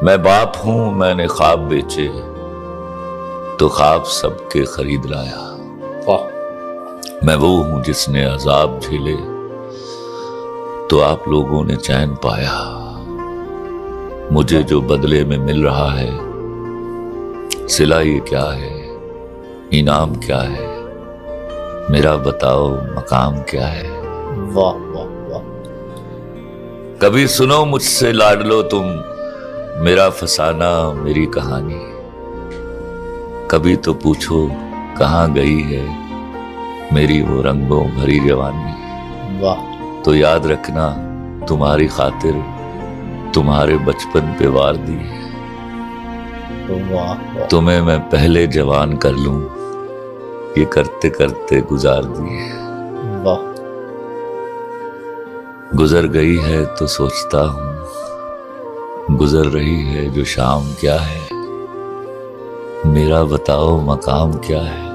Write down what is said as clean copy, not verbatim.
मैं बाप हूं, मैंने ख्वाब बेचे तो ख्वाब सबके खरीद लाया। वाह। मैं वो हूं जिसने अजाब झेले तो आप लोगों ने चैन पाया। मुझे जो बदले में मिल रहा है, सिला ये क्या है, इनाम क्या है, मेरा बताओ मकाम क्या है। वाह वाह वाह। कभी सुनो मुझसे लाडलो तुम मेरा फसाना मेरी कहानी। कभी तो पूछो कहाँ गई है मेरी वो रंगों भरी जवानी। वाह। तो याद रखना तुम्हारी खातिर तुम्हारे बचपन पे वार दी। वाह वाह। तुम्हें मैं पहले जवान कर लूं ये करते करते गुजार दिए। वाह। गुजर गई है तो सोचता हूं गुजर रही है जो शाम क्या है, मेरा बताओ मकाम क्या है।